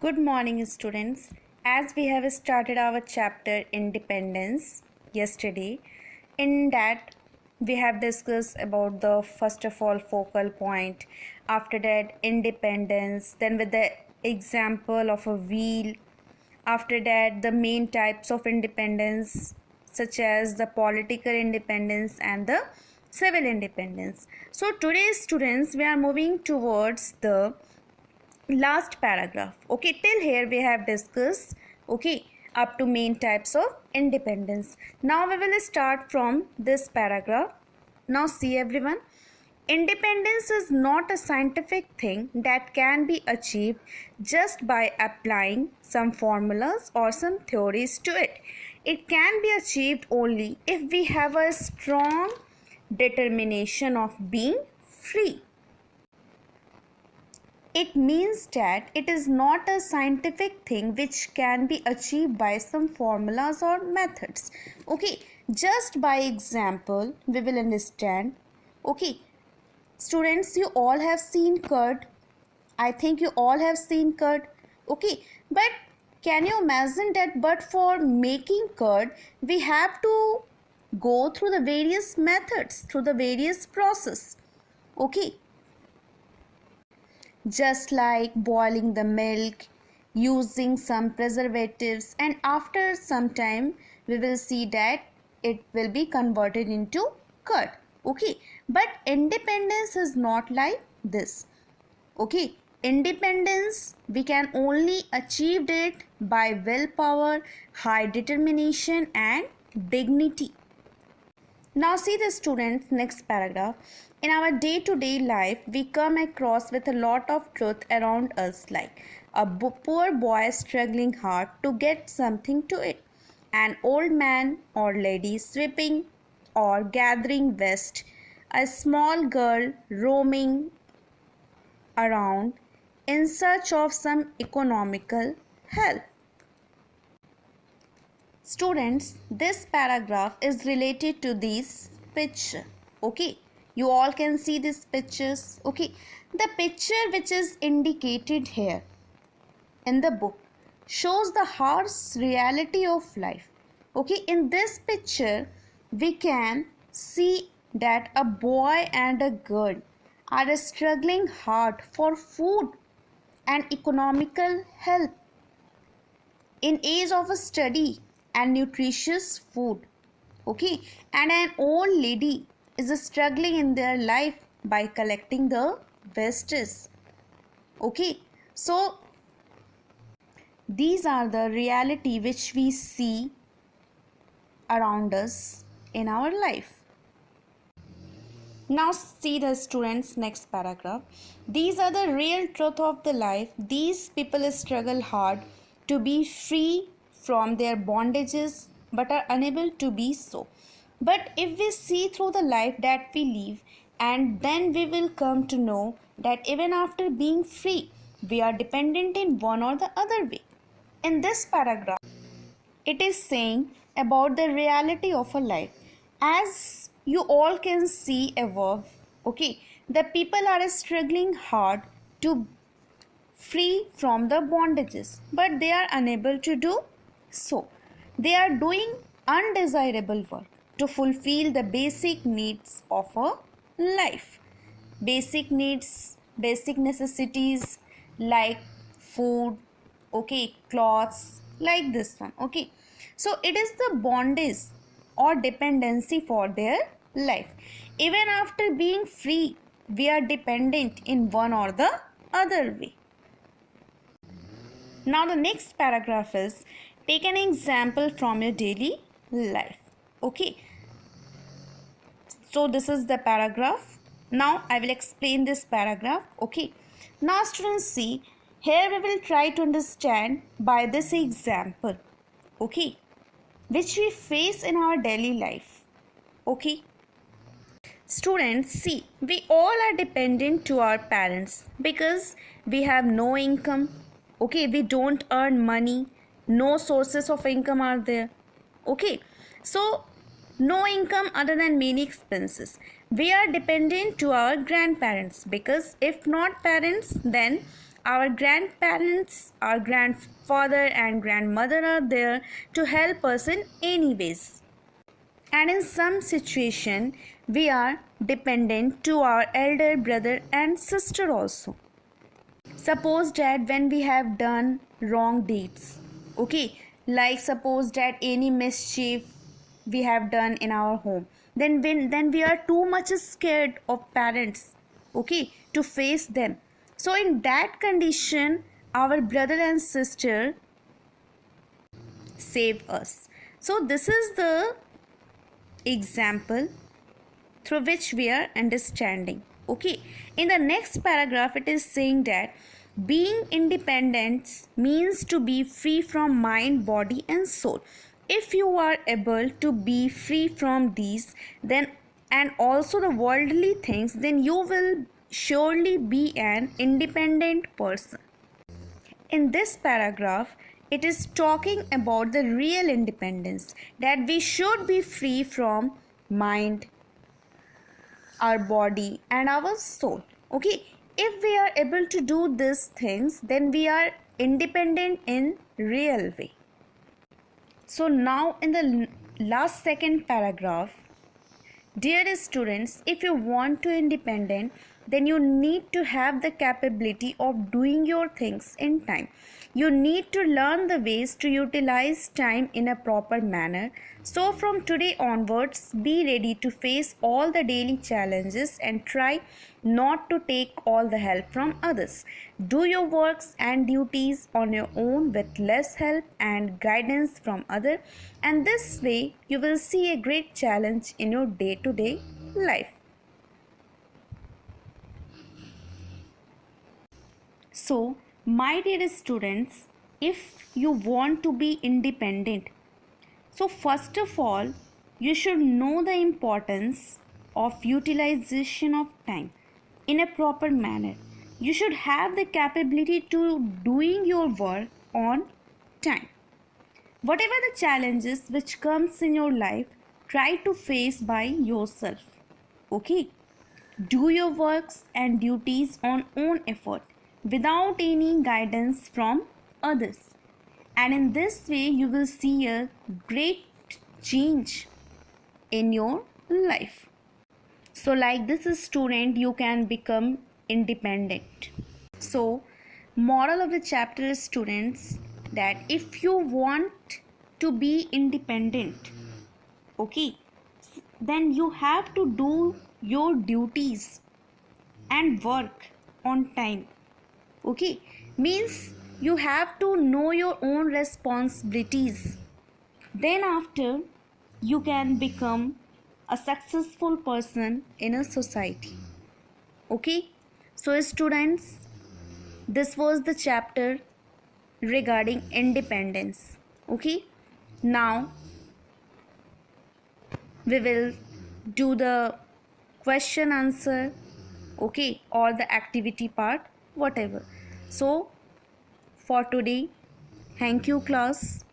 Good morning, students. As we have started our chapter Independence yesterday, in that we have discussed about the first of all focal point, after that independence, then with the example of a wheel, after that the main types of independence such as the political independence and the civil independence. So today students we are moving towards the last paragraph. Okay, till here we have discussed, okay, up to main types of independence. Now we will start from this paragraph. Now see everyone, independence is not a scientific thing that can be achieved just by applying some formulas or some theories to it. It can be achieved only if we have a strong determination of being free. It means that it is not a scientific thing which can be achieved by some formulas or methods. Okay, just by example, we will understand. Okay, students, you all have seen curd. I think you all have seen curd. Okay, but can you imagine that but for making curd, we have to go through the various methods, through the various process. Okay, just like boiling the milk, using some preservatives, and after some time we will see that it will be converted into curd. Okay, but independence is not like this. Okay, independence we can only achieve it by willpower, high determination and dignity. Now see the students, next paragraph. In our day-to-day life, we come across with a lot of truth around us, like a poor boy struggling hard to get something to eat, an old man or lady sweeping or gathering waste, a small girl roaming around in search of some economical help. Students, this paragraph is related to this picture. Okay, you all can see these pictures. Okay, the picture which is indicated here in the book shows the harsh reality of life. Okay, in this picture we can see that a boy and a girl are struggling hard for food and economical help in age of a study and nutritious food. Okay, and an old lady is struggling in their life by collecting the wastes. Okay, so these are the reality which we see around us in our life. Now see the students, next paragraph. These are the real truth of the life. These people struggle hard to be free from their bondages but are unable to be so. But if we see through the life that we live, and then we will come to know that even after being free, we are dependent in one or the other way. In this paragraph, it is saying about the reality of a life. As you all can see above, okay, the people are struggling hard to free from the bondages, but they are unable to do so. They are doing undesirable work to fulfill the basic needs of a life. Basic needs, basic necessities like food, okay, clothes, like this one. Okay, so it is the bondage or dependency for their life. Even after being free, we are dependent in one or the other way. Now the next paragraph is, take an example from your daily life. Okay, so this is the paragraph. Now I will explain this paragraph. Okay, now students see, here we will try to understand by this example, okay, which we face in our daily life. Okay, students see, we all are dependent to our parents because we have no income. Okay, we don't earn money, no sources of income are there. Okay, so no income other than many expenses. We are dependent to our grandparents because if not parents, then Our grandparents, our grandfather and grandmother are there to help us in any ways. And in some situation, we are dependent to our elder brother and sister also. Suppose that when we have done wrong deeds, okay, like suppose that any mischief we have done in our home, then we are too much scared of parents, okay, to face them. So in that condition, our brother and sister save us. So this is the example through which we are understanding. Okay, in the next paragraph it is saying that being independent means to be free from mind, body and soul. If you are able to be free from these, then and also the worldly things, then you will surely be an independent person. In this paragraph, it is talking about the real independence, that we should be free from mind, our body and our soul. Okay, if we are able to do these things, then we are independent in real way. So now in the last second paragraph, dear students, if you want to independent, then you need to have the capability of doing your things in time. You need to learn the ways to utilize time in a proper manner. So from today onwards, be ready to face all the daily challenges and try not to take all the help from others. Do your works and duties on your own with less help and guidance from others, and this way you will see a great challenge in your day-to-day life. So, my dear students, if you want to be independent, so first of all, you should know the importance of utilization of time in a proper manner. You should have the capability to doing your work on time. Whatever the challenges which comes in your life, try to face by yourself. Okay? Do your works and duties on own effort without any guidance from others. And in this way, you will see a great change in your life. So like this student, you can become independent. So moral of the chapter is, students, that if you want to be independent, okay, then you have to do your duties and work on time. Okay, means you have to know your own responsibilities. Then after, you can become a successful person in a society. Okay, so students, this was the chapter regarding independence. Okay, now we will do the question answer, okay, or the activity part, whatever. So for today, thank you class.